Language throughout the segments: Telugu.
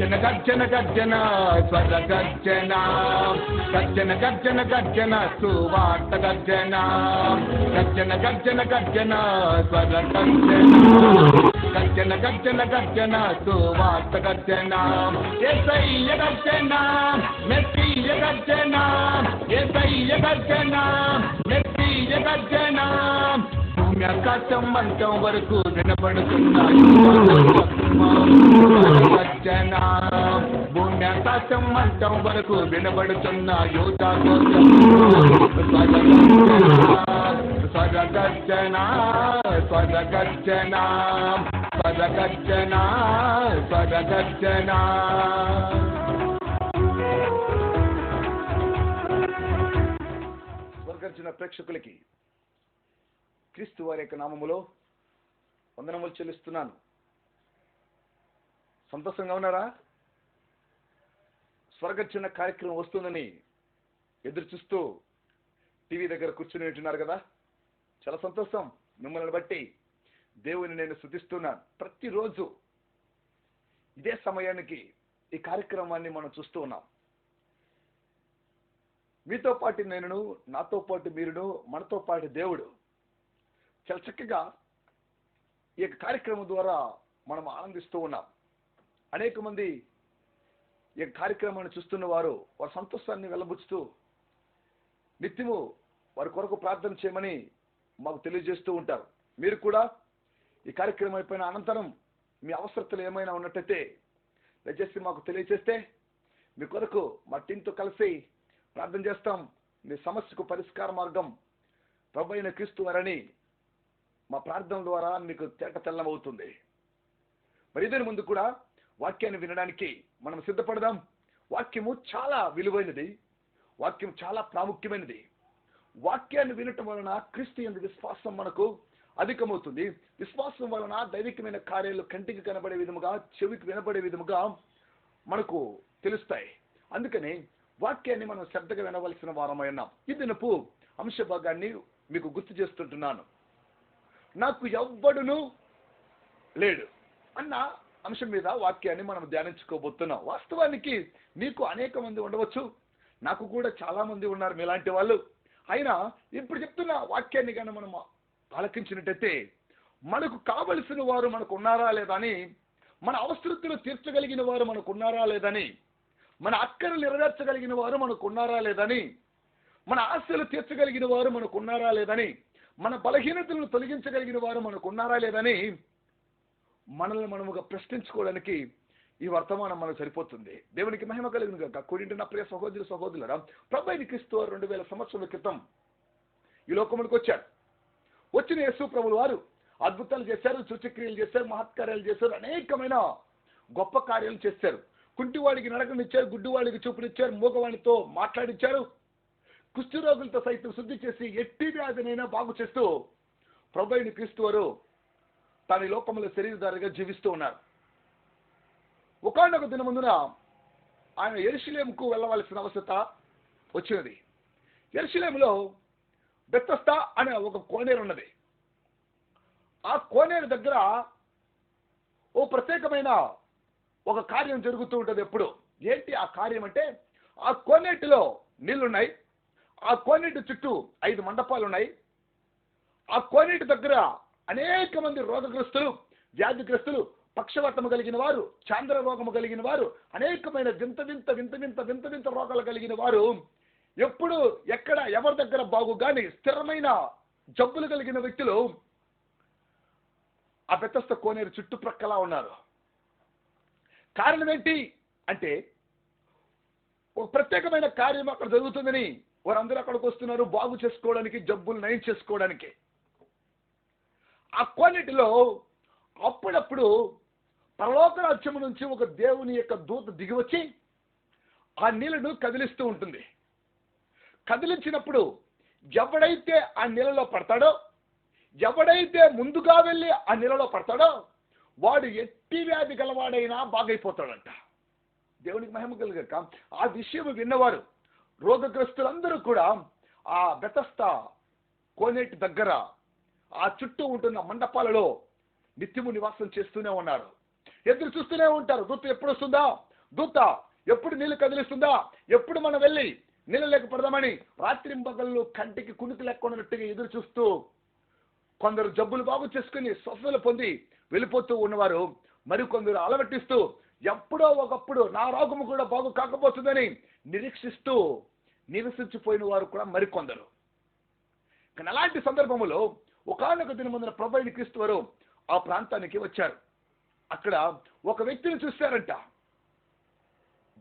గర్జన గర్జన గర్జన స్వర గర్జన గర్జన గర్జన గర్జన సువార్త గర్జన గర్జన గర్జన గర్జన స్వర గర్జన గర్జన గర్జన గర్జన సువార్త గర్జన యేసయ్య గర్జన మెస్సీయ గర్జన యేసయ్య గర్జన మెస్సీయ గర్జన భూమి ఆకాశం మంచం వరకు వినపడుతున్నాయి గర్జన భూమి ఆకాశం మంచం వరకు వినబడుతున్న యోధ స్వర గర్జన స్వర గర్జన స్వర గర్జన స్వర గర్జన. స్వర్గర్జన ప్రేక్షకులకి క్రీస్తు వారి యొక్క నామములో వందనములు చెల్లిస్తున్నాను. సంతోషంగా ఉన్నారా? స్వర్గర్జన కార్యక్రమం వస్తుందని ఎదురు చూస్తూ టీవీ దగ్గర కూర్చుని వింటున్నారు కదా, చాలా సంతోషం. మిమ్మల్ని బట్టి దేవుని నేను స్తుతిస్తున్నాను. ప్రతిరోజు ఇదే సమయానికి ఈ కార్యక్రమాన్ని మనం చూస్తూ ఉన్నాం. మీతో పాటు నేను, నాతో పాటు మీరును, మనతో పాటు దేవుడు చాలా చక్కగా ఈ యొక్క కార్యక్రమం ద్వారా మనం ఆనందిస్తూ ఉన్నాం. అనేక మంది ఈ కార్యక్రమాన్ని చూస్తున్న వారు వారి సంతోషాన్ని వెల్లబుచ్చుతూ నిత్యము వారి కొరకు ప్రార్థన చేయమని మాకు తెలియజేస్తూ ఉంటారు. మీరు కూడా ఈ కార్యక్రమం అయిపోయిన అనంతరం మీ అవసరతలు ఏమైనా ఉన్నట్టయితే దయచేసి మాకు తెలియజేస్తే మీ కొరకు మా టీంతో కలిసి ప్రార్థన చేస్తాం. మీ సమస్యకు పరిష్కార మార్గం ప్రభువైన అయిన క్రీస్తు వారని మా ప్రార్థన ద్వారా మీకు తేట తెల్లమవుతుంది. మరి ఇదే ముందు కూడా వాక్యాన్ని వినడానికి మనం సిద్ధపడదాం. వాక్యము చాలా విలువైనది, వాక్యం చాలా ప్రాముఖ్యమైనది. వాక్యాన్ని వినటం వలన క్రీస్తు యందు విశ్వాసం మనకు అధికమవుతుంది. విశ్వాసం వలన దైవికమైన కార్యాలు కంటికి కనబడే విధముగా, చెవికి వినబడే విధముగా మనకు తెలుస్తాయి. అందుకని వాక్యాన్ని మనం శ్రద్ధగా వినవలసిన వారమై ఉన్నాం. ఈ దినపు అంశ భాగాన్ని మీకు గుర్తు చేస్తుంటున్నాను. నాకు ఎవ్వడును లేడు అన్న అంశం మీద వాక్యాన్ని మనం ధ్యానించుకోబోతున్నాం. వాస్తవానికి మీకు అనేక మంది ఉండవచ్చు, నాకు కూడా చాలా మంది ఉన్నారు మీలాంటి వాళ్ళు. అయినా ఇప్పుడు చెప్తున్న వాక్యాన్ని కానీ మనం ఆలకించినట్టయితే మనకు కావలసిన వారు మనకు ఉన్నారా లేదని, మన అవసరతలు తీర్చగలిగిన వారు మనకు ఉన్నారా లేదని, మన అక్కరలు నెరవేర్చగలిగిన వారు మనకు ఉన్నారా లేదని, మన ఆశలు తీర్చగలిగిన వారు మనకు ఉన్నారా లేదని, మన బలహీనతలను తొలగించగలిగిన వారు మనకు ఉన్నారా లేదని మనల్ని మనముగా ప్రశ్నించుకోవడానికి ఈ వర్తమానం మనకు సరిపోతుంది. దేవునికి మహిమ కలిగిన గాక. కూడింటి నా ప్రియ సహోదరు సహోదరులారా, ప్రభువైన క్రీస్తు 2000 సంవత్సరాల క్రితం ఈ లోకములకు వచ్చారు. వచ్చిన యేసు ప్రభువుల వారు అద్భుతాలు చేశారు, సూచక్రియలు చేశారు, మహత్కార్యాలు చేశారు, అనేకమైన గొప్ప కార్యాలు చేశారు. కుంటివాడికి నడకనిచ్చారు, గుడ్డివాడికి చూపునిచ్చారు, మూగవాడితో మాట్లాడించారు, కుష్ఠరోగులతో సైతం శుద్ధి చేసి ఎట్టి వ్యాధినైనా బాగు చేస్తూ ప్రభువైన క్రీస్తు వారు తన లోకంలో శరీరధారిగా జీవిస్తూ ఉన్నారు. ఒకానొక దినమున ఆయన యెరూషలేముకు వెళ్ళవలసిన అవసరత వచ్చినది. యెరూషలేములో బెతెస్దా అనే ఒక కోనేరు ఉన్నది. ఆ కోనేరు దగ్గర ఓ ప్రత్యేకమైన ఒక కార్యం జరుగుతూ ఉంటుంది ఎప్పుడు. ఏంటి ఆ కార్యం అంటే, ఆ కోనేటిలో నీళ్లున్నాయి, ఆ కోనేటి చుట్టూ 5 మండపాలు ఉన్నాయి. ఆ కోనేటి దగ్గర అనేక మంది రోగగ్రస్తులు, వ్యాధిగ్రస్తులు, పక్షవాతము కలిగిన వారు, చాంద్ర రోగము కలిగిన వారు, అనేకమైన వింత వింత వింత వింత వింత వింత రోగాలు కలిగిన వారు ఎప్పుడు ఎక్కడ ఎవరి దగ్గర బాగు కానీ స్థిరమైన జబ్బులు కలిగిన వ్యక్తులు ఆ బెతెస్దా కోనేరు చుట్టుప్రక్కల ఉన్నారు. కారణం ఏంటి అంటే, ఒక ప్రత్యేకమైన కార్యం అక్కడ జరుగుతుందని వారందరూ అక్కడికి వస్తున్నారు బాగు చేసుకోవడానికి, జబ్బులు నయం చేసుకోవడానికి. ఆ కోనేటిలో అప్పుడప్పుడు పరలోక రాజ్యము నుంచి ఒక దేవుని యొక్క దూత దిగివచ్చి ఆ నీళ్లను కదిలిస్తూ ఉంటుంది. కదిలించినప్పుడు ఎవడైతే ఆ నీళ్ళలో పడతాడో, ఎవడైతే ముందుగా వెళ్ళి ఆ నీళ్ళలో పడతాడో వాడు ఎట్టి వ్యాధి గలవాడైనా బాగైపోతాడంట. దేవునికి మహిమ కలుగాక. ఆ విషయం విన్నవారు రోగగ్రస్తులందరూ కూడా ఆ బెతెస్దా కోనేటి దగ్గర ఆ చుట్టూ ఉంటున్న మండపాలలో నిత్యము నివాసం చేస్తూనే ఉన్నారు. ఎదురు చూస్తూనే ఉంటారు, దూత ఎప్పుడు వస్తుందా, దూత ఎప్పుడు నీళ్లు కదిలిస్తుందా, ఎప్పుడు మనం వెళ్ళి నీళ్ళు లేక పడదామని రాత్రింబగళ్ళు కంటికి కునుకు లేకున్నట్టుగా ఎదురు చూస్తూ కొందరు జబ్బులు బాగు చేసుకుని స్వస్థలు పొంది వెళ్ళిపోతూ ఉన్నవారు, మరికొందరు అలవట్టిస్తూ ఎప్పుడో ఒకప్పుడు నా రోగము కూడా బాగు కాకపోతుందని నిరీక్షిస్తూ నివసించిపోయిన వారు కూడా మరికొందరు. కానీ అలాంటి సందర్భంలో ఒకానొక దినమున ప్రభువైన యేసుక్రీస్తు వారు ఆ ప్రాంతానికి వచ్చారు. అక్కడ ఒక వ్యక్తిని చూశారంట.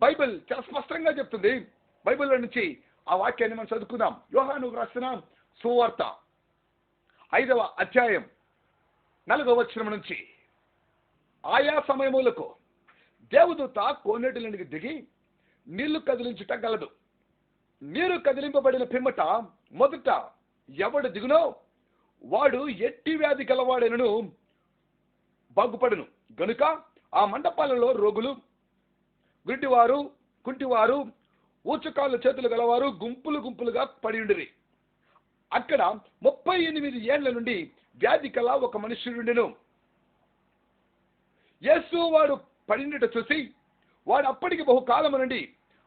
బైబిల్ చాలా స్పష్టంగా చెప్తుంది. బైబిల్లో నుంచి ఆ వాక్యాన్ని మనం చదువుకుందాం. యోహాను రాసిన సువార్త 5వ అధ్యాయం 4వ వచనం నుంచి. ఆయా సమయములకు దేవదూత కోనేటిలోనికి దిగి నీళ్లు కదిలించుట గలదు. నీరు కదిలింపబడిన పిమ్మట మొదట ఎవడు దిగునో వాడు ఎట్టి వ్యాధి గలవాడెనను బాగుపడును. గనుక ఆ మండపాలలో రోగులు, గుడ్డివారు, కుంటివారు, ఊచకాళ్ళు చేతులు గలవారు గుంపులు గుంపులుగా పడి ఉండిరి. అక్కడ 38 ఏళ్ల నుండి వ్యాధి కల ఒక మనుష్యుడుండెను. యేసు వాడు పడినట్టు చూసి వాడు అప్పటికి బహుకాలము నుండి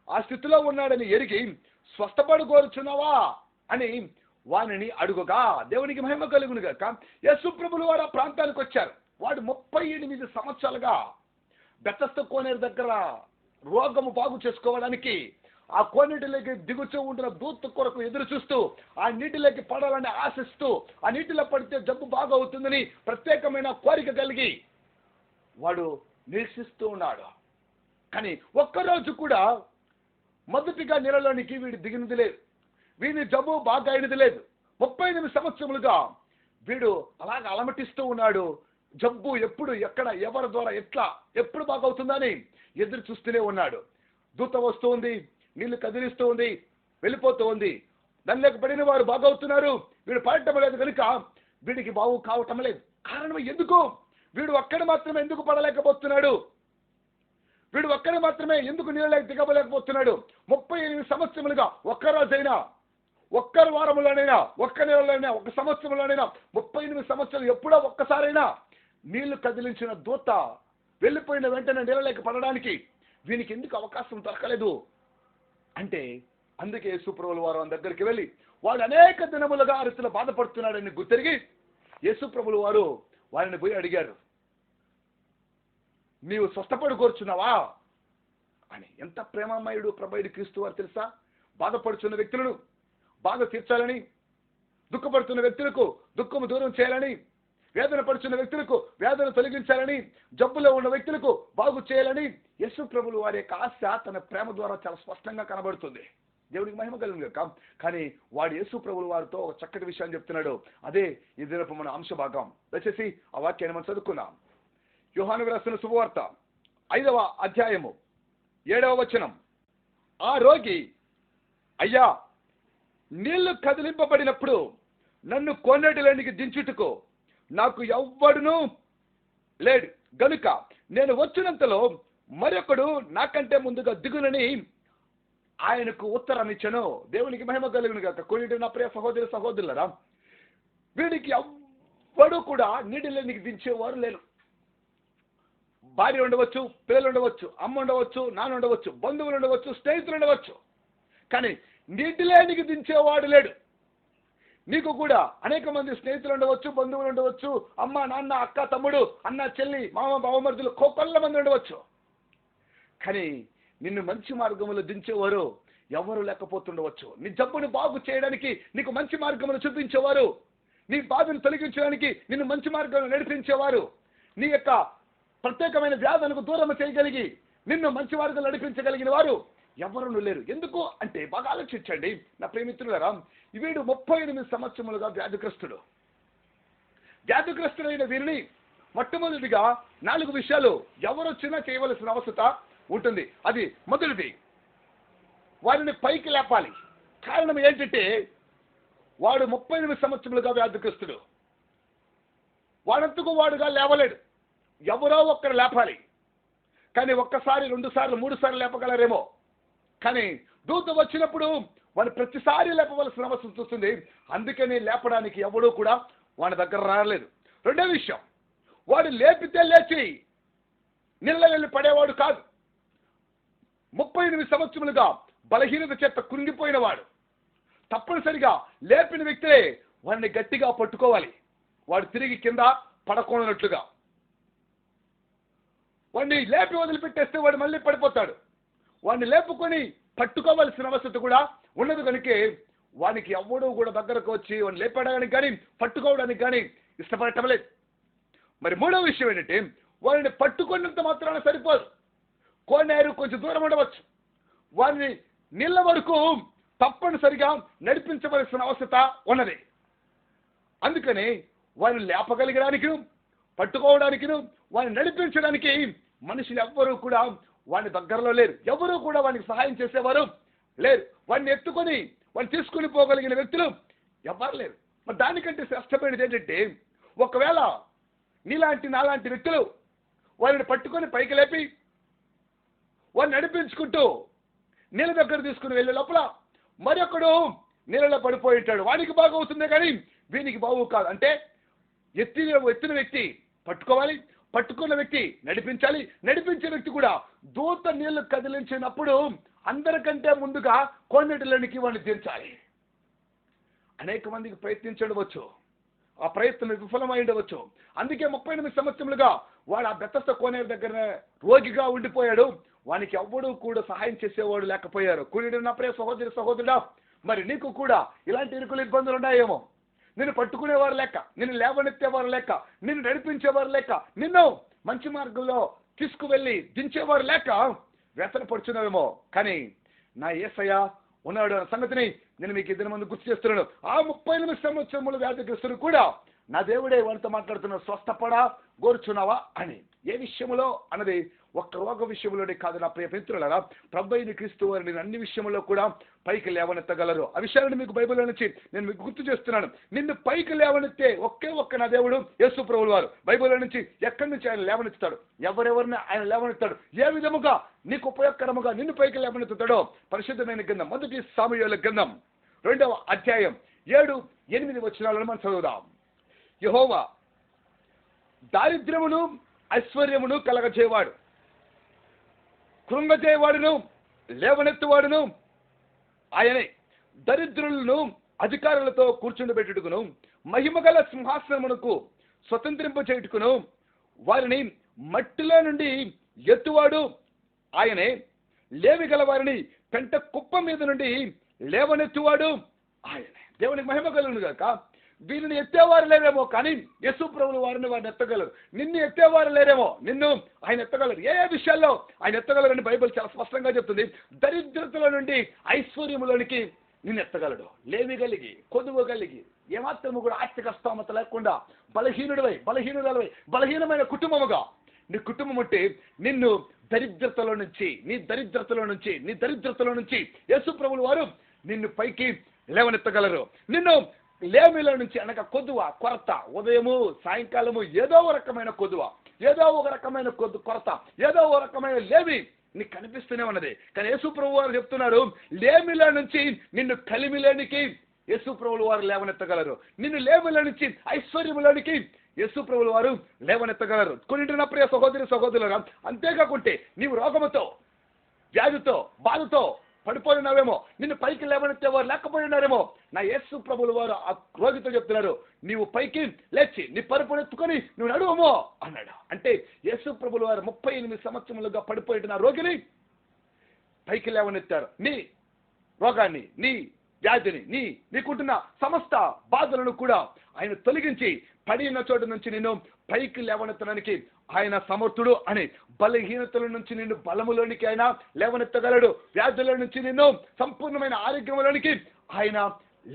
ఆ స్థితిలో ఉన్నాడని ఎరిగి స్వస్థపడు కోరుచున్నావా అని వానిని అడుగుగా, దేవునికి మహిమ కలుగును గాక. యేసు ప్రభులు వారు ఆ ప్రాంతానికి వచ్చారు. వాడు 38 సంవత్సరాలుగా బెతస్తా కోనేరు దగ్గర రోగము బాగు చేసుకోవడానికి ఆ కోనేటిలోకి దిగుతూ ఉంటున్న దూత కొరకు ఎదురు చూస్తూ ఆ నీటిలోకి పడాలని ఆశిస్తూ ఆ నీటిలో పడితే జబ్బు బాగా అవుతుందని ప్రత్యేకమైన కోరిక కలిగి వాడు నిరీక్షిస్తూ ఉన్నాడు. కానీ ఒక్కరోజు కూడా మొదటిగా నీళ్ళలోనికి వీడు దిగినది లేదు, వీడి జబ్బు బాగా అయినది లేదు. 38 సంవత్సరములుగా వీడు అలాగ అలమటిస్తూ ఉన్నాడు. జబ్బు ఎప్పుడు, ఎక్కడ, ఎవరి ద్వారా, ఎప్పుడు బాగవుతుందని ఎదురు చూస్తూనే ఉన్నాడు. దూత వస్తూ ఉంది, నీళ్లు కదిలిస్తూ ఉంది, వెళ్ళిపోతూ ఉంది. దానిలోకి పడిన వారు బాగవుతున్నారు, వీడు పడటం లేదు కనుక వీడికి బాగు కావటం లేదు. కారణం ఎందుకు? వీడు ఒక్కడ మాత్రమే ఎందుకు పడలేకపోతున్నాడు? వీడు ఒక్కడ మాత్రమే ఎందుకు నీళ్ళకి దిగబలేకపోతున్నాడు? 38 సంవత్సరములుగా ఒక్కరోజైనా, ఒక్క వారంలోనైనా, ఒక్క నెలలోనైనా, ఒక సంవత్సరంలోనైనా, 38 సంవత్సరాలు ఎప్పుడో ఒక్కసారైనా నీళ్లు కదిలించిన దూత వెళ్ళిపోయిన వెంటనే నీళ్ళకి పడడానికి వీనికి ఎందుకు అవకాశం దొరకలేదు అంటే, అందుకే యేసు ప్రభువుల వారు దగ్గరికి వెళ్ళి వాడు అనేక దినములుగా ఆ రీతిలో బాధపడుతున్నాడని గుర్తిరిగి యేసు ప్రభువుల వారు వారిని పోయి అడిగారు, నీవు స్వస్థపడు కోరుచున్నావా అని. ఎంత ప్రేమమయుడు ప్రభువైన యేసుక్రీస్తు వారు తెలుసా? బాధపడుతున్న వ్యక్తులను బాధ తీర్చాలని, దుఃఖపడుతున్న వ్యక్తులకు దుఃఖము దూరం చేయాలని, వేదన పడుతున్న వ్యక్తులకు వేదన తొలగించాలని, జబ్బులో ఉన్న వ్యక్తులకు బాగు చేయాలని యేసు ప్రభువుల వారి యొక్క ఆశ తన ప్రేమ ద్వారా చాలా స్పష్టంగా కనబడుతుంది. దేవుడికి మహిమ కలుగును గాక. కానీ వాడు యేసు ప్రభువుల వారితో ఒక చక్కటి విషయాన్ని చెప్తున్నాడు. అదే ఈ దినపు మన అంశ భాగం. దయచేసి ఆ వాక్యాన్ని మనం చదువుకున్నాం. యోహాను రాసిన శుభవార్త 5వ అధ్యాయము 7వ వచనం. ఆ రోగి, అయ్యా, నీళ్లు కదిలింపబడినప్పుడు నన్ను కోనేటిలోనికి దించుటకు నాకు ఎవ్వడును లేడు, గనుక నేను వచ్చినంతలో మరొకడు నాకంటే ముందుగా దిగునని ఆయనకు ఉత్తరం ఇచ్చాను. దేవునికి మహిమ కలుగును గాక. కొన్నిటి నా ప్రియ సహోదరి సహోదరులరా, వీడికి ఎవ్వడు కూడా నీటిలోనికి దించేవారు లేరు. భార్య ఉండవచ్చు, పిల్లలు ఉండవచ్చు, అమ్మ ఉండవచ్చు, నాన్న ఉండవచ్చు, బంధువులు ఉండవచ్చు, స్నేహితులు ఉండవచ్చు, కానీ నీటిలోనికి దించేవాడు లేడు. నీకు కూడా అనేక మంది స్నేహితులు ఉండవచ్చు, బంధువులు ఉండవచ్చు, అమ్మ, నాన్న, అక్క, తమ్ముడు, అన్న, చెల్లి, మామ, బావమరుదులు, కోకొల్ల మంది ఉండవచ్చు. కానీ నిన్ను మంచి మార్గంలో దించేవారు ఎవరు లేకపోతుండవచ్చు. నీ జబ్బును బాగు చేయడానికి నీకు మంచి మార్గమును చూపించేవారు, నీ బాధను తొలగించడానికి నిన్ను మంచి మార్గంలో నడిపించేవారు, నీ యొక్క ప్రత్యేకమైన వ్యాధులకు దూరం చేయగలిగి నిన్ను మంచి మార్గంలో నడిపించగలిగిన వారు ఎవరు లేరు. ఎందుకు అంటే, బాగా ఆలోచించండి నా ప్రియమిత్రులారా, వీడు 38 సంవత్సరములుగా వ్యాధిగ్రస్తుడు. వ్యాధిగ్రస్తుడైన వీరిని మొట్టమొదటిగా 4 విషయాలు ఎవరొచ్చినా చేయవలసిన అవసరం ఉంటుంది. అది మొదటిది, వారిని పైకి లేపాలి. కారణం ఏంటంటే, వాడు 38 సంవత్సరములుగా వ్యాధిగ్రస్తుడు. వాడంతకు వాడుగా లేవలేడు, ఎవరో ఒక్కరు లేపాలి. కానీ ఒక్కసారి, 2 సార్లు, 3 సార్లు లేపగలరేమో, కానీ దూత వచ్చినప్పుడు వాడు ప్రతిసారి లేపవలసిన అవసరం చూస్తుంది. అందుకని లేపడానికి ఎవడూ కూడా వాడి దగ్గర రాలేదు. రెండో విషయం, వాడు లేపితే లేచి నీళ్ళ వెళ్ళి పడేవాడు కాదు. 38 సంవత్సరములుగా బలహీనత చేత కృంగిపోయిన వాడు. తప్పనిసరిగా లేపిన వ్యక్తే వాడిని గట్టిగా పట్టుకోవాలి. వాడు తిరిగి కింద పడకూడనట్లుగా. వాడిని లేపి వదిలిపెట్టేస్తే వాడు మళ్ళీ పడిపోతాడు. వాడిని లేపుకొని పట్టుకోవాల్సిన అవసరం కూడా ఉన్నది కనుక వానికి ఎవడూ కూడా దగ్గరకు వచ్చి వాడిని లేపడానికి కానీ పట్టుకోవడానికి కానీ ఇష్టపడటం లేదు. మరి మూడవ విషయం ఏంటంటే, వారిని పట్టుకున్నంత మాత్రాన సరిపోదు. కోనేరు కొంచెం దూరం ఉండవచ్చు. వారిని నీళ్ళ వరకు తప్పనిసరిగా నడిపించవలసిన అవసరం ఉన్నది. అందుకని వారిని లేపగలిగడానికి, పట్టుకోవడానికి, వారిని నడిపించడానికి మనుషులు ఎవ్వరూ కూడా వాని దగ్గరలో లేరు. ఎవరూ కూడా వానికి సహాయం చేసేవారు లేరు. వాడిని ఎత్తుకొని వాడిని తీసుకుని పోగలిగిన వ్యక్తులు ఎవరు లేరు. మరి దానికంటే శ్రేష్టమైనది ఏంటంటే, ఒకవేళ నీలాంటి నాలాంటి వ్యక్తులు వారిని పట్టుకొని పైకి లేపి వారిని నడిపించుకుంటూ నీళ్ళ దగ్గర తీసుకుని వెళ్ళే లోపల మరొకడు నీళ్ళలో పడిపోయి ఉంటాడు. వానికి బాగా అవుతుంది కానీ వీనికి బాగు కాదు. అంటే ఎత్తిన వ్యక్తి పట్టుకోవాలి, పట్టుకున్న వ్యక్తి నడిపించాలి, నడిపించే వ్యక్తి కూడా దూత నీళ్లు కదిలించినప్పుడు అందరికంటే ముందుగా కోనేటిలోనికి వాడిని దించాలి. అనేక మందికి ప్రయత్నించవచ్చు, ఆ ప్రయత్నం విఫలమై ఉండవచ్చు. అందుకే 38 సంవత్సరములుగా వాడు ఆ బెతస్త కోనేరు దగ్గర రోగిగా ఉండిపోయాడు. వానికి ఎవ్వడూ కూడా సహాయం చేసేవాడు లేకపోయారు. కూడి నా ప్రియ సహోదరుడా, మరి నీకు కూడా ఇలాంటి ఇరుకులు ఇబ్బందులు ఉన్నాయేమో. నిన్ను పట్టుకునేవారు లేక, నిన్ను లేవనెత్తేవారు లేక, నిన్ను నడిపించేవారు లేక, నిన్ను మంచి మార్గంలో తీసుకువెళ్ళి దించేవారు లేక వ్యసన పడుచున్నావేమో. కానీ నా యేసయ్య ఉన్నాడు అన్న సంగతిని నేను మీకు ఇద్దరి మంది గుర్తు చేస్తున్నాను. ఆ 38 సంవత్సరముల వ్యాధిగ్రస్తుడు కూడా నా దేవుడే వారితో మాట్లాడుతున్న స్వస్థపడా కోరుచున్నావా అని. ఏ విషయంలో అన్నది ఒక్క రోగ విషయంలోనే కాదు నా ప్రియ మిత్రులారా. ప్రభువైన క్రీస్తు వారిని అన్ని విషయంలో కూడా పైకి లేవనెత్తగలరు. ఆ విషయాలను మీకు బైబిల్లో నుంచి నేను మీకు గుర్తు చేస్తున్నాను. నిన్ను పైకి లేవనెత్తే ఒక్క నా దేవుడు యేసు ప్రభువు వారు. బైబిల్లో నుంచి ఎక్కడి నుంచి ఆయన లేవనెత్తుతాడు, ఎవరెవరిని ఆయన లేవనెత్తాడు, ఏ విధముగా నీకు ఉపయోగకరముగా నిన్ను పైకి లేవనెత్తుతాడో పరిశుద్ధమైన గ్రంథం 1 సాముయేలు గ్రంథం 2వ అధ్యాయం 7-8 వచనాలను మనం చదువుదాం. యెహోవా దారిద్ర్యమును ఐశ్వర్యమును కలగజేవాడు, కృంగజేవాడును లేవనెత్తువాడును ఆయనే. దరిద్రులను అధికారులతో కూర్చుండబెట్టుటకును మహిమగల సింహాసనమునకు స్వతంత్రింపచేయుటకును వారిని మట్టిలో నుండి ఎత్తువాడు ఆయనే. లేవిగల వారిని పెంట కుప్ప మీద నుండి లేవనెత్తువాడు ఆయనే. దేవునికి మహిమ కలుగును గాక. వీరిని ఎత్తేవారు లేరేమో కానీ యేసు ప్రభువు వారిని ఎత్తగలరు. నిన్ను ఎత్తేవారు లేరేమో, నిన్ను ఆయన ఎత్తగలరు. ఏ విషయాల్లో ఆయన ఎత్తగలరని బైబిల్ చాలా స్పష్టంగా చెప్తుంది. దరిద్రతల నుండి ఐశ్వర్యములోనికి నిన్ను ఎత్తగలడు. లేవి కలిగి, కొదువ కలిగి, ఏమాత్రము కూడా ఆర్థిక స్తోమత లేకుండా బలహీనమైన కుటుంబముగా నీ కుటుంబం ఉంటే నిన్ను దరిద్రతలో నుంచి యేసు ప్రభువు వారు నిన్ను పైకి లేవనెత్తగలరు. నిన్ను లేమిలో నుంచి అనగా కొద్దువ, కొరత, ఉదయము సాయంకాలము ఏదో ఒక రకమైన కొద్దువ, ఏదో ఒక రకమైన కొరత, ఏదో ఒక రకమైన లేమి నీకు కనిపిస్తూనే ఉన్నది. కానీ యేసు ప్రభువు వారు చెప్తున్నారు, లేమిలో నుంచి నిన్ను కలిమిలోనికి యేసు ప్రభువు వారు లేవనెత్తగలరు. నిన్ను లేమిలో నుంచి ఐశ్వర్యములోనికి యేసు ప్రభువు వారు లేవనెత్తగలరు. కొన్నింటి నా ప్రియ సహోదరులారా, అంతేకాకుంటే నీవు రోగముతో, వ్యాధితో, బాధతో పడిపోయినావేమో, నిన్ను పైకి లేవనెత్తేవారు లేకపోయినారేమో. నా యేసు ప్రభువుల వారు ఆ రోగితో చెప్తున్నారు, నీవు పైకి లేచి నీ పరుపును ఎత్తుకొని నువ్వు నడువమో అన్నాడు. అంటే యేసు ప్రభువుల వారు 38 సంవత్సరములుగా పడిపోయిన నా రోగిని పైకి లేవనెత్తారు. నీ రోగాన్ని, నీ వ్యాధిని, నీకుంటున్న సమస్త బాధలను కూడా ఆయన తొలగించి పడిన చోటు నుంచి నిన్ను పైకి లేవనెత్తడానికి ఆయన సమర్థుడు అని. బలహీనతల నుంచి నిన్ను బలములోనికి ఆయన లేవనెత్తగలడు. వ్యాధుల నుంచి నిన్ను సంపూర్ణమైన ఆరోగ్యంలోనికి ఆయన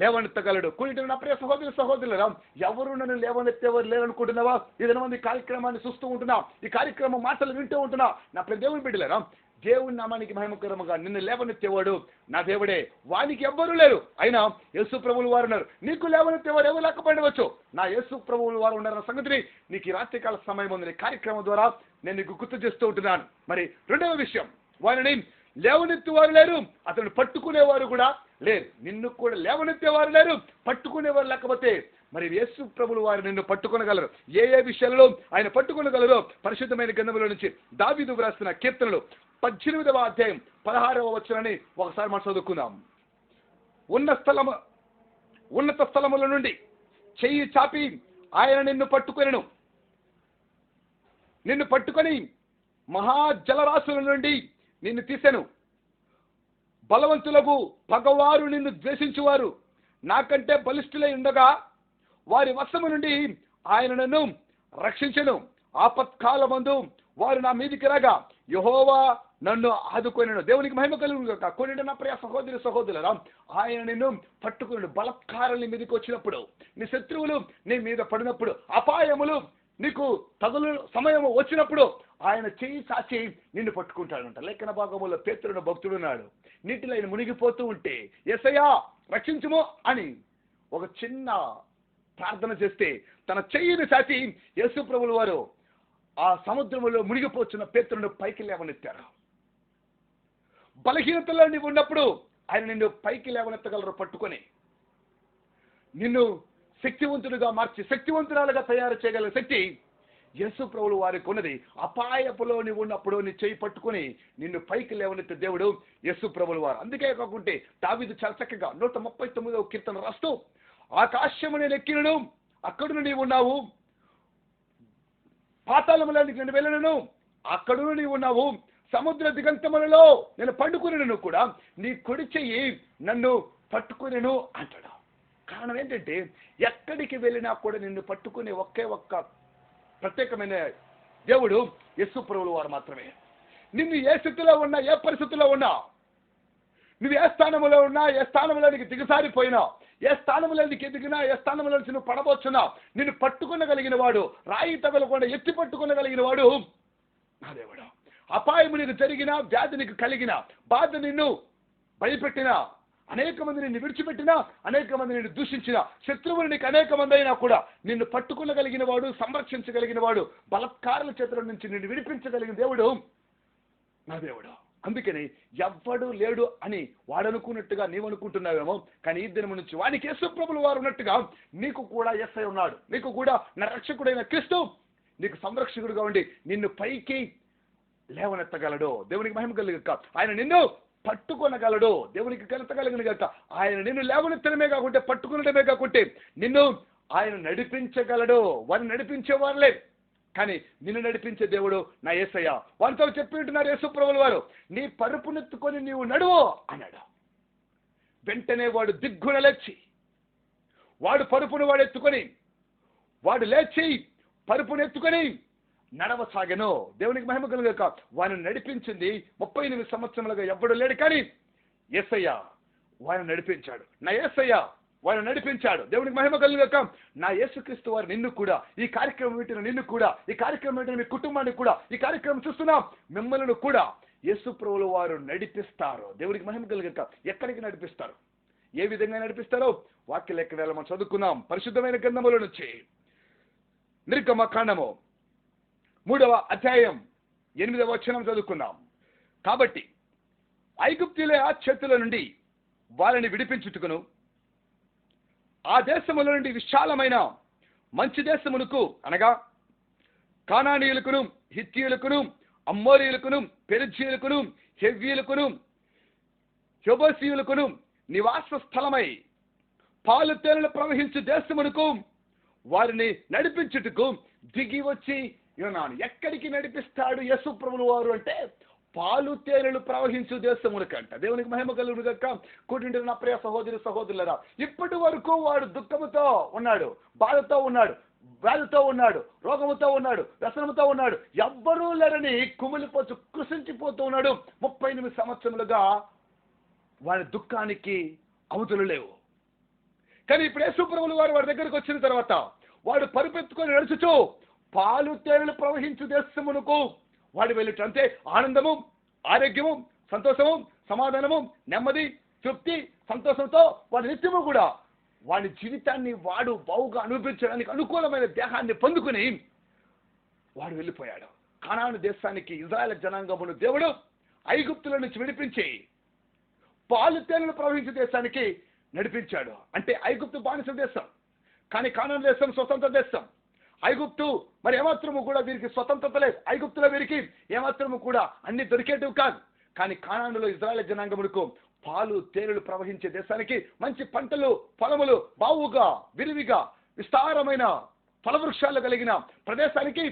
లేవనెత్తగలడు. కొన్ని నా ప్రియ సహోదరులారా, ఎవరు నన్ను లేవనెత్తేవారు లేరనుకుంటున్నావా? ఏదైనా మంది కార్యక్రమాన్ని చూస్తూ ఉంటున్నా, ఈ కార్యక్రమం మాటలు వింటూ ఉంటున్నా, నా ప్రియ దేవుని బిడ్డలారా, దేవుని నామానికి మహిమకరముగా నిన్ను లేవనెత్తేవాడు నా దేవుడే. వానికి ఎవ్వరూ లేరు. అయినా యేసు ప్రభువులు వారు ఉన్నారు. నీకు లేవనెత్తేవారు ఎవరు లేకపోవచ్చు, నా యేసు ప్రభువులు వారు ఉన్నారన్న సంగతిని నీకు ఈ రాత్రికాల సమయం ఉంది కార్యక్రమం ద్వారా నేను నీకు గుర్తు చేస్తూ ఉంటున్నాను. మరి రెండవ విషయం, వారిని లేవనెత్తేవారు లేరు, అతను పట్టుకునేవారు కూడా లేరు. నిన్ను కూడా లేవనెత్తేవారు లేరు, పట్టుకునేవారు లేకపోతే మరి యేసు ప్రభువులు వారు నిన్ను పట్టుకొనగలరు. ఏ విషయాలలో ఆయన పట్టుకొనగలరో పరిశుద్ధమైన గ్రంథంలో నుంచి దావీదు వ్రాసిన కీర్తనలు 18వ అధ్యాయం 16వ వచనాన్ని ఒకసారి మనం చదువుకుందాం. ఉన్నత స్థలముల నుండి చెయ్యి చాపి ఆయన నిన్ను పట్టుకొని మహాజలరాశుల నుండి నిన్ను తీసెను. బలవంతులకు పగవారు నిన్ను ద్వేషించువారు నాకంటే బలిష్ఠులై ఉండగా వారి వశము నుండి ఆయన నన్ను రక్షించెను. ఆపత్కాలమందు వారు నా మీదికి రాగా యెహోవా నన్ను ఆదుకొనెను. దేవునికి మహిమ కలుగును గాక. కొనిండి నా ప్రియ సహోదరులారా, ఆయన నిన్ను పట్టుకుని బలత్కారాలు మీదకి వచ్చినప్పుడు, నీ శత్రువులు నీ మీద పడినప్పుడు, అపాయములు నీకు తగులు సమయం వచ్చినప్పుడు ఆయన చేయి సాచి నిన్ను పట్టుకుంటాడంట. లేఖన భాగములో పేతురును భక్తుడున్నాడు. నీటిలో ఆయన మునిగిపోతూ ఉంటే యేసయ్యా రక్షించుము అని ఒక చిన్న ప్రార్థన చేస్తే తన చెయ్యిని చాచి యేసు ప్రభువుల వారు ఆ సముద్రములో మునిగిపోతున్న పేతురును పైకి లేవనెత్తారు. బలహీనతలో నీవు ఉన్నప్పుడు ఆయన నిన్ను పైకి లేవనెత్తగలరు. పట్టుకొని నిన్ను శక్తివంతుడిగా మార్చి శక్తివంతురాలుగా తయారు చేయగల శక్తి యేసు ప్రభువుల వారికి ఉన్నది. అపాయపులో నీవు ఉన్నప్పుడు నీ చేయి పట్టుకొని నిన్ను పైకి లేవనెత్తే దేవుడు యేసు ప్రభువుల వారు. అందుకే కాకుంటే దావీదు చాలా చక్కగా 139వ కీర్తన రాస్తూ, ఆకాశము నేను ఎక్కినను అక్కడును నీవు ఉన్నావు, పాతాళములోనికి నేను వెళ్ళను అక్కడును నీవు ఉన్నావు, సముద్ర దిగంతములలో నేను పండుకునేను కూడా నీ కుడి చెయ్యి నన్ను పట్టుకునేను అంటాడు. కారణం ఏంటంటే ఎక్కడికి వెళ్ళినా కూడా నిన్ను పట్టుకునే ఒకే ఒక్క ప్రత్యేకమైన దేవుడు యేసు ప్రభువుల వారు మాత్రమే. నిన్ను ఏ స్థితిలో ఉన్నా, ఏ పరిస్థితుల్లో ఉన్నా, నువ్వు ఏ స్థానంలో ఉన్నా, ఏ స్థానంలోనికి దిగసారిపోయినా, ఏ స్థానంలోనికి ఎదిగినా, ఏ స్థానంలో నుంచి నువ్వు పడబోచున్నా, నిన్ను పట్టుకునగలిగిన వాడు, రాయి తగలకుండా ఎత్తి పట్టుకునగలిగిన వాడు నా దేవుడు. అపాయము నీకు జరిగినా, వ్యాధి నీకు కలిగినా, బాధ నిన్ను భయపెట్టినా, అనేక మంది నిన్ను విడిచిపెట్టినా, అనేక మంది నిన్ను దూషించినా, శత్రువులు నీకు అనేక మంది అయినా కూడా నిన్ను పట్టుకునగలిగిన వాడు, సంరక్షించగలిగిన వాడు, బలత్కారుల చేతుల నుంచి నిన్ను విడిపించగలిగిన దేవుడు నా దేవుడు. అందుకని ఎవ్వడు లేడు అని వాడనుకున్నట్టుగా నీవు అనుకుంటున్నావేమో, కానీ ఈ దినం నుంచి వానికి యేసు ప్రభువుల వారు ఉన్నట్టుగా నీకు కూడా యేసయ్య ఉన్నాడు. నీకు కూడా నా రక్షకుడైన క్రీస్తు నీకు సంరక్షకుడుగా ఉండి నిన్ను పైకి లేవనెత్తగలడు. దేవునికి మహిమ కలుగును గాక. ఆయన నిన్ను పట్టుకొనగలడు. దేవునికి ఘనత కలుగును గాక. ఆయన నిన్ను లేవనెత్తడమే కాకుంటే, పట్టుకునడమే కాకుంటే నిన్ను ఆయన నడిపించగలడు. వారిని నడిపించేవారులే, కానీ నిన్ను నడిపించే దేవుడు నా యేసయ్య. వారితో చెప్పి ఉంటున్నారు యేసు ప్రభువుల వారు, నీ పరుపునెత్తుకొని నీవు నడువు అన్నాడు. వెంటనే వాడు దిగ్గున లేచి, వాడు పరుపును వాడు ఎత్తుకొని, వాడు లేచి పరుపునెత్తుకొని నడవసాగెను. దేవునికి మహిమ కలుగుగాక. వారిని నడిపించింది 38 సంవత్సరములుగా ఎవ్వడు లేడు, కానీ యేసయ్య వారిని నడిపించాడు. నా యేసయ్య వారిని నడిపించాడు. దేవునికి మహిమ కలుగుగాక. నా యేసుక్రీస్తు వారు నిన్ను కూడా, ఈ కార్యక్రమం వింటున్న నిన్ను కూడా, ఈ కార్యక్రమం వింటున్న మీ కుటుంబాన్ని కూడా, ఈ కార్యక్రమం చూస్తున్నా మిమ్మల్ని కూడా యేసు ప్రభువుల వారు నడిపిస్తారు. దేవునికి మహిమ కలుగుగాక. ఎక్కడికి నడిపిస్తారు, ఏ విధంగా నడిపిస్తారో వాక్య లెక్క వేళ మనం చదువుకున్నాం. పరిశుద్ధమైన గ్రంథముల నుంచి నిర్గమకాండము 3వ అధ్యాయం 8వ వచనం చదువుకున్నాం. కాబట్టి ఐగుప్తీయుల చేతుల నుండి వారిని విడిపించుటకును, ఆ దేశముల నుండి విశాలమైన మంచి దేశమునకు, అనగా కానానీయులకును, హిత్తీయులకును, అమ్మోరీయులకును, పెరిజ్జీయులకును, హెవ్వీయులకును, యెబూసీయులకును నివాస స్థలమై పాలు తేనెలు ప్రవహించు దేశమునకు వారిని నడిపించుటకు దిగి వచ్చి ఉన్నాను. ఎక్కడికి నడిపిస్తాడు యేసు ప్రభువుల వారు అంటే, పాలు తేనెలు ప్రవహించు దేశమునకంట. దేవునికి మహిమ కలుగును గాక. కూడింటి నా ప్రియ సహోదరులారా, ఇప్పటి వరకు వాడు దుఃఖముతో ఉన్నాడు, బాధతో ఉన్నాడు, వ్యాధితో ఉన్నాడు, రోగముతో ఉన్నాడు, వ్యసనముతో ఉన్నాడు, ఎవ్వరూ లేరని కుమిలిపోతూ కృషించిపోతూ ఉన్నాడు. 38 సంవత్సరములుగా వాడి దుఃఖానికి అవధులు లేవు. కానీ ఇప్పుడు యేసు ప్రభువుల వారు వాడి దగ్గరికి వచ్చిన తర్వాత వాడు పరుపెత్తుకొని నడుచుచూ పాలు తేనెలు ప్రవహించు దేశమునకు వాడు వెళ్ళుట. అంటే ఆనందము, ఆరోగ్యము, సంతోషము, సమాధానము, నెమ్మది, తృప్తి, సంతోషంతో వాడి నిత్యము కూడా వాడి జీవితాన్ని వాడు బావుగా అనుభవించడానికి అనుకూలమైన దేహాన్ని పొందుకుని వాడు వెళ్ళిపోయాడు. కానాను దేశానికి ఇజ్రాయేల్ జనాంగమును దేవుడు ఐగుప్తుల నుంచి విడిపించి పాలు తేనెలు ప్రవహించే దేశానికి నడిపించాడు. అంటే ఐగుప్తు బానిస దేశం, కానీ కానాను దేశం స్వతంత్ర దేశం. ఐగుప్తు మరి ఏమాత్రము కూడా వీరికి స్వతంత్రత లేదు. ఐగుప్తులో వీరికి ఏమాత్రము కూడా అన్ని దొరికేటివి కాదు. కానీ కానానులో ఇశ్రాయేలు జనాంగమునకు పాలు తేనెలు ప్రవహించే దేశానికి, మంచి పంటలు పొలములు బావుగా విరివిగా విస్తారమైన ఫలవృక్షాలు కలిగిన ప్రదేశానికి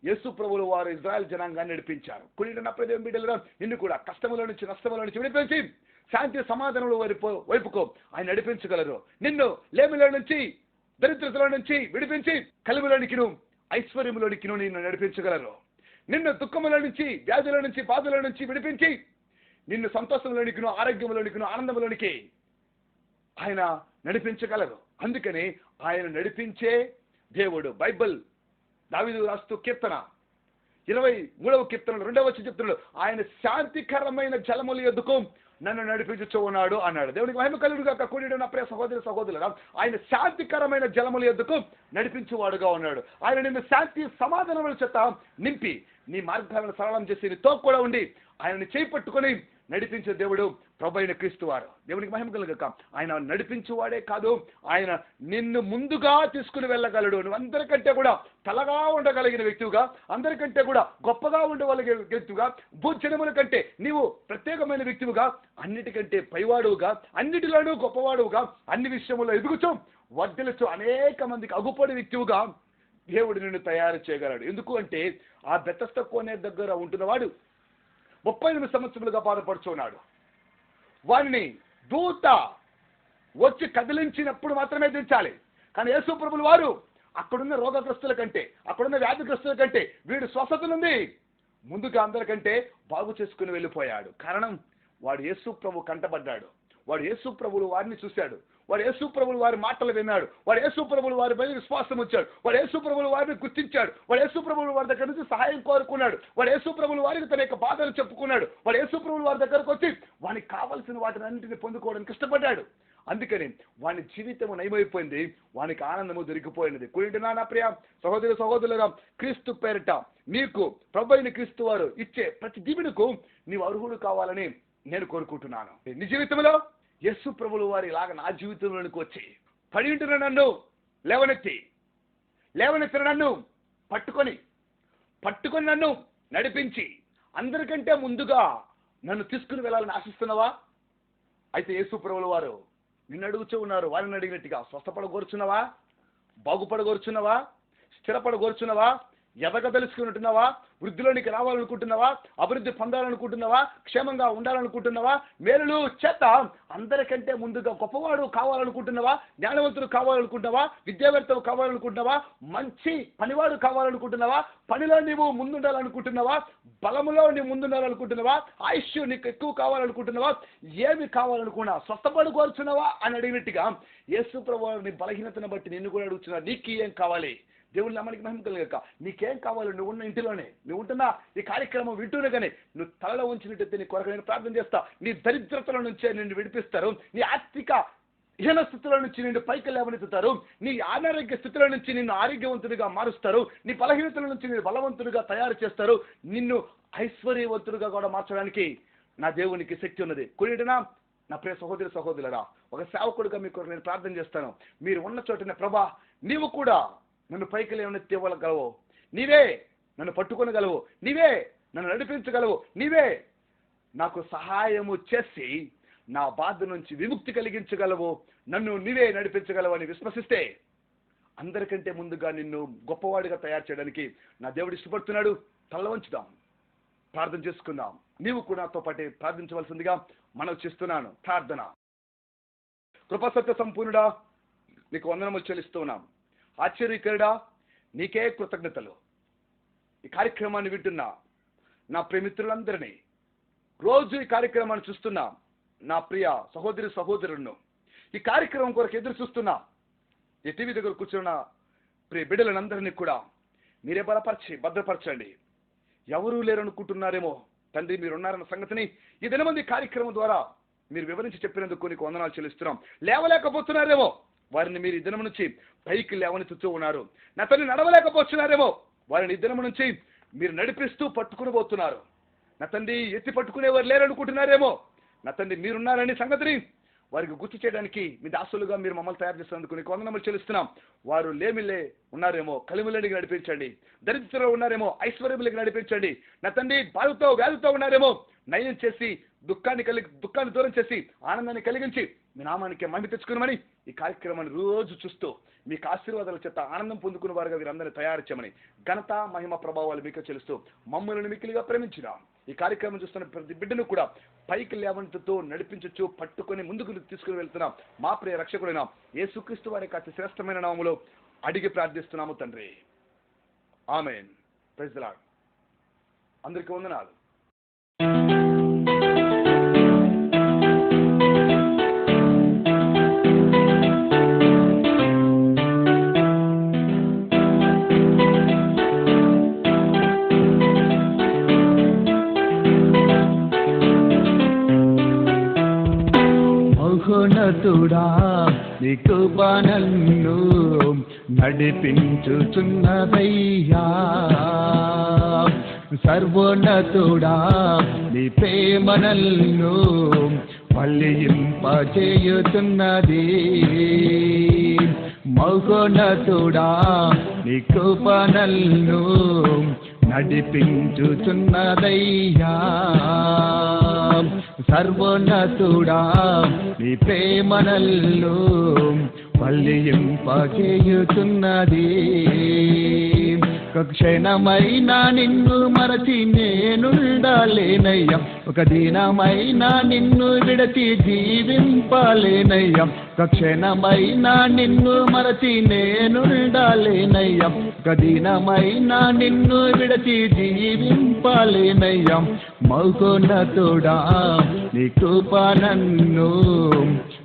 యేసు ప్రభువుల వారు ఇశ్రాయేలు జనాంగాన్ని నడిపించారు. కుడిన ప్రదేశం బిడ్డలుగా నిన్ను కూడా కష్టముల నుంచి నష్టముల నుంచి విడిపించి శాంతి సమాధానముల వైపుకో ఆయన నడిపించగలరు. నిన్ను లేమిలో నుంచి దరిద్రతల నుంచి విడిపించి కలిమిలోనికిను ఐశ్వర్యములోనికిను నిన్ను నడిపించగలరు. నిన్ను దుఃఖముల నుంచి వ్యాధుల నుంచి బాధల నుంచి విడిపించి నిన్ను సంతోషంలోనికిను ఆరోగ్యంలోనికిను ఆనందంలోనికి ఆయన నడిపించగలరు. అందుకని ఆయన నడిపించే దేవుడు. బైబిల్ దావీదు రాస్తూ కీర్తన 23వ కీర్తన 2వ వచనం చెప్తున్నాడు, ఆయన శాంతికరమైన జలముల యొద్దకు నన్ను నడిపించుచూ ఉన్నాడు అన్నాడు. దేవునికి మహిమ కలుగును గాక. కూడిన నా ప్రియ సహోదరి సహోదరులారా, ఆయన శాంతికరమైన జలముల యొద్దకు నడిపించువాడుగా ఉన్నాడు. ఆయన నిన్ను శాంతి సమాధానముల చేత నింపి నీ మార్గాలను సరళం చేసి నీతో కూడా ఉండి ఆయనని చేయి పట్టుకొని నడిపించే దేవుడు ప్రభువైన క్రీస్తు వారు. దేవునికి మహిమ కలుగుగాక. ఆయన నడిపించువాడే కాదు, ఆయన నిన్ను ముందుగా తీసుకుని వెళ్ళగలడు. నువ్వు అందరికంటే కూడా తలగా ఉండగలిగిన వ్యక్తిగా, అందరికంటే కూడా గొప్పగా ఉండగలిగే వ్యక్తిగా, భూజనముల కంటే నీవు ప్రత్యేకమైన వ్యక్తిగా, అన్నిటికంటే పైవాడుగా, అన్నిటిలోనూ గొప్పవాడుగా, అన్ని విషయములో ఎదుగుతూ వర్ధిల్లుతూ అనేక మందికి అగుపడి వ్యక్తిగా దేవుడు నిన్ను తయారు చేయగలడు. ఎందుకు అంటే ఆ బెతస్దా కోనే దగ్గర ఉంటున్నవాడు 38 సంవత్సరాలుగా బాధపడుచున్నాడు. వారిని దూత వచ్చి కదిలించినప్పుడు మాత్రమే దించాలి. కానీ యేసు ప్రభువుల వారు అక్కడున్న రోగగ్రస్తుల కంటే, అక్కడున్న వ్యాధిగ్రస్తుల కంటే వీడు స్వస్థత నుండి ముందుగా అందరికంటే బాగు చేసుకుని వెళ్ళిపోయాడు. కారణం, వాడు యేసు ప్రభు కంటబడ్డాడు. వాడు యేసు ప్రభువులు వారిని చూశాడు. వాడు యేసు ప్రభువులు వారి మాటలు విన్నాడు. వాడు యేసు ప్రభువులు వారి మీద విశ్వాసం వచ్చాడు. వాడు యేసు ప్రభువులు వారిని గుర్తించాడు. వాడు యేసు ప్రభువులు వారి దగ్గర నుంచి సహాయం కోరుకున్నాడు. వాడు యేసు ప్రభువులు వారికి తన యొక్క బాధలు చెప్పుకున్నాడు. వాడు యేసు ప్రభువులు వారి దగ్గరకు వచ్చి వానికి కావాల్సిన వాటిని అన్నింటినీ పొందుకోవడానికి ఇష్టపడ్డాడు. అందుకని వాని జీవితం నయమైపోయింది, వానికి ఆనందము దొరికిపోయినది. కూడింటినా నా ప్రియ సహోదరి సహోదరులుగా, క్రీస్తు పేరిట నీకు ప్రభువైన క్రీస్తు వారు ఇచ్చే ప్రతి దీవెనకు నీవు అర్హుడు కావాలని నేను కోరుకుంటున్నాను. నీ జీవితంలో యేసు ప్రభువుల వారి ఇలాగ నా జీవితంలోనికి వచ్చి పడి ఉంటున్న నన్ను లేవనెత్తిన నన్ను పట్టుకొని నన్ను నడిపించి అందరికంటే ముందుగా నన్ను తీసుకుని వెళ్ళాలని ఆశిస్తున్నావా? అయితే యేసు ప్రభువుల వారు నిన్ను అడుగుతూ ఉన్నారు. వారిని అడిగినట్టుగా స్వస్థపడగోరుచున్నావా? బాగుపడగోరుచున్నావా? స్థిరపడగోరుచున్నావా? ఎదగదలుచుకుంటున్నావా? వృద్ధిలోనికి రావాలనుకుంటున్నావా? అభివృద్ధి పొందాలనుకుంటున్నావా? క్షేమంగా ఉండాలనుకుంటున్నావా? మేలులు చేత అందరికంటే ముందుగా గొప్పవాడు కావాలనుకుంటున్నావా? జ్ఞానవంతుడు కావాలనుకుంటున్నావా? విద్యావేత్తలు కావాలనుకుంటున్నావా? మంచి పనివాడు కావాలనుకుంటున్నావా? పనిలో నీవు ముందుండాలనుకుంటున్నావా? బలములో నీవు ముందుండాలనుకుంటున్నావా? ఆయుష్ నీకు ఎక్కువ కావాలనుకుంటున్నావా? ఏమి కావాలనుకున్నా స్వస్థపడు కోరుచున్నావా అని అడిగినట్టుగా యేసు ప్రభువు నీ బలహీనతను బట్టి నిన్ను కూడా అడుగుతున్నా, నీకు ఏం కావాలి? దేవుని నామానికి మహిమ కలుగాక. నీకేం కావాలి? నువ్వు ఉన్న ఇంటిలోనే, నువ్వు ఉంటున్నా ఈ కార్యక్రమం వింటూనే కానీ నువ్వు తలలో ఉంచినట్టయితే నీ కొరకు నేను ప్రార్థన చేస్తా. నీ దరిద్రతల నుంచే నిన్ను విడిపిస్తారు. నీ ఆర్థిక హీన స్థితిలో నుంచి నిన్ను పైకి లేవనెత్తుతారు. నీ అనారోగ్య స్థితిలో నుంచి నిన్ను ఆరోగ్యవంతుడిగా మారుస్తారు. నీ బలహీనతల నుంచి నిన్ను బలవంతుడిగా తయారు చేస్తారు. నిన్ను ఐశ్వర్యవంతుడిగా కూడా మార్చడానికి నా దేవునికి శక్తి ఉన్నది. కొన్నిటినా నా ప్రియ సహోదరి సహోదరులరా, ఒక సేవకుడిగా మీ కొరకు నేను ప్రార్థన చేస్తాను. మీరు ఉన్న చోటనే ప్రభా నీవు కూడా నన్ను పైకి లేవనెత్తగలవు, నీవే నన్ను పట్టుకొనగలవు, నీవే నన్ను నడిపించగలవు, నీవే నాకు సహాయము చేసి నా బాధ నుంచి విముక్తి కలిగించగలవు, నన్ను నీవే నడిపించగలవు అని విశ్వసిస్తే అందరికంటే ముందుగా నిన్ను గొప్పవాడిగా తయారు చేయడానికి నా దేవుడు ఇష్టపడుతున్నాడు. తల వంచుదాం, ప్రార్థన చేసుకుందాం. నీవు కూడా నాతో పాటు ప్రార్థించవలసిందిగా మనవి చేస్తున్నాను. ప్రార్థన. కృపాసత్య సంపూర్ణుడా, నీకు వందనములు చెల్లిస్తూ ఉన్నాం. ఆశ్చర్యకరుడా, నీకే కృతజ్ఞతలు. ఈ కార్యక్రమాన్ని వింటున్నా నా ప్రియమిత్రులందరినీ, రోజు ఈ కార్యక్రమాన్ని చూస్తున్నా నా ప్రియ సహోదరి సహోదరులను, ఈ కార్యక్రమం కొరకు ఎదురు చూస్తున్నా ఈ టీవీ దగ్గర కూర్చున్న ప్రియ బిడ్డలందరినీ కూడా మీరే భద్రపరచండి. ఎవరూ లేరనుకుంటున్నారేమో తండ్రి, మీరున్నారన్న సంగతిని ఈ దినమంది కార్యక్రమం ద్వారా మీరు వివరించి చెప్పినందుకు నీకు వందనాలు చెల్లిస్తున్నాం. లేవలేకపోతున్నారేమో వారిని మీరు ఈ దినం నుంచి పైకి లేవనెత్తుతూ ఉన్నారు. నా తల్లి నడవలేకపోతున్నారేమో వారిని ఈ దినం నుంచి మీరు నడిపిస్తూ పట్టుకుని పోతున్నారు. నా తండ్రి ఎత్తి పట్టుకునేవారు లేరనుకుంటున్నారేమో, నా తండ్రి మీరున్నారని సంగతిని వారికి గుర్తు చేయడానికి మీ దాసులుగా మీరు మమ్మల్ని తయారు చేస్తున్నందుకు నీకు వందనములు చెల్లిస్తున్నాం. వారు లేమిలే ఉన్నారేమో కలిమిలేనికి నడిపించండి, దరిద్రలో ఉన్నారేమో ఐశ్వర్యములకి నడిపించండి. నా తండ్రి బాధతో వ్యాధితో ఉన్నారేమో నయం చేసి దుఃఖాన్ని దూరం చేసి ఆనందాన్ని కలిగించి మీ నామానికి మహిమ తెచ్చుకున్నామని ఈ కార్యక్రమాన్ని రోజు చూస్తూ మీకు ఆశీర్వాదాల చేత ఆనందం పొందుకున్న వారుగా వీరందరినీ తయారు చేయమని ఘనత మహిమ ప్రభావాలు మీకు చెల్లిస్తూ మమ్మల్ని మిక్కిలిగా ప్రేమించినాం. ఈ కార్యక్రమం చూస్తున్న ప్రతి బిడ్డను కూడా పైకి లేవనెత్తుతూ నడిపించచ్చు, పట్టుకొని ముందుకు తీసుకుని వెళ్తున్నాం. మా ప్రియ రక్షకుడైన యేసుక్రీస్తు వారి అతి శ్రేష్టమైన నామములో అడిగి ప్రార్థిస్తున్నాము తండ్రి. ఆమేన్. Praise the Lord. అందరికీ వందనాలు. మహోన్నతుడా నీ కృప నన్ను నడిపించుచున్నదయ్యా. సర్వోన్నతుడా నీ ప్రేమ నన్ను ఫలింపచేయుచున్నది. మహోన్నతుడా నీ కృప నన్ను నడిపించుచున్నదయ్యా. సర్వోన్నతుడా నీ ప్రేమ నన్ను ఫలింపచేయుచున్నది. ఒక క్షణమైనా నిన్ను మరచి నేనుండాలేనయ్యా. ఒక దినమైనా నిన్ను విడచి జీవింపాలేనయ్యా. ఒక క్షణమైనా నిన్ను మరచి నేనుండాలేనయ్యా. ఒక దినమైనా నిన్ను విడచి జీవింపాలేనయ్యా. మహోన్నతుడా నీ కృప నన్ను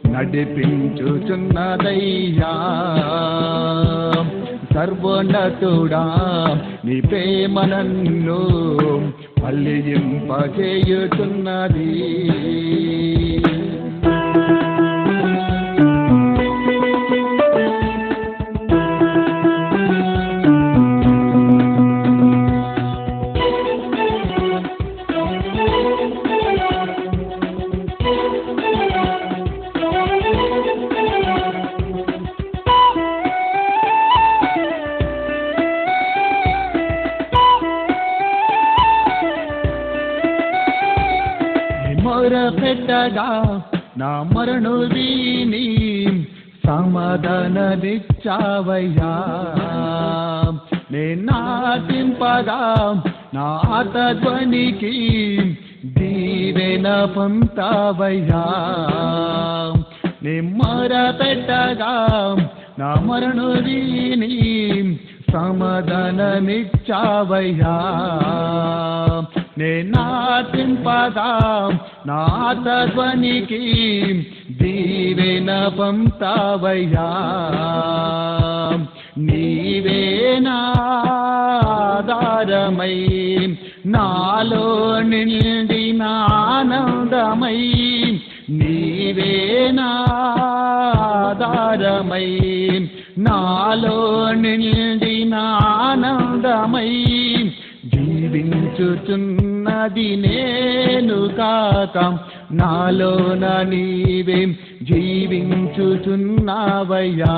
నడిపించుచున్నదయ్యా. సర్వోన్నతుడా నీ ప్రేమ నన్ను ఫలింపచేయుచున్నది. మొరపెట్టగా నా మరణు వీని సమాధానమిచ్చావయ్యా. నేనాతింపగా నా ఆతధ్వనికి దీవెన పంతావయ్యా. నే మొరపెట్టగా నా మరణు వీని సమాధానమిచ్చావయ్యా. నేనాతింపగా నాతధ్వనికి దీవెన పంతావయ్యా. నీవే నాధారమై నాలో నిండిన ఆనందమై. నీవే నాధారమై నాలో నిండిన ఆనందమై. జీవించుచున్నది నేను కాక నాలోన నీవే జీవించుచున్నావయ్యా.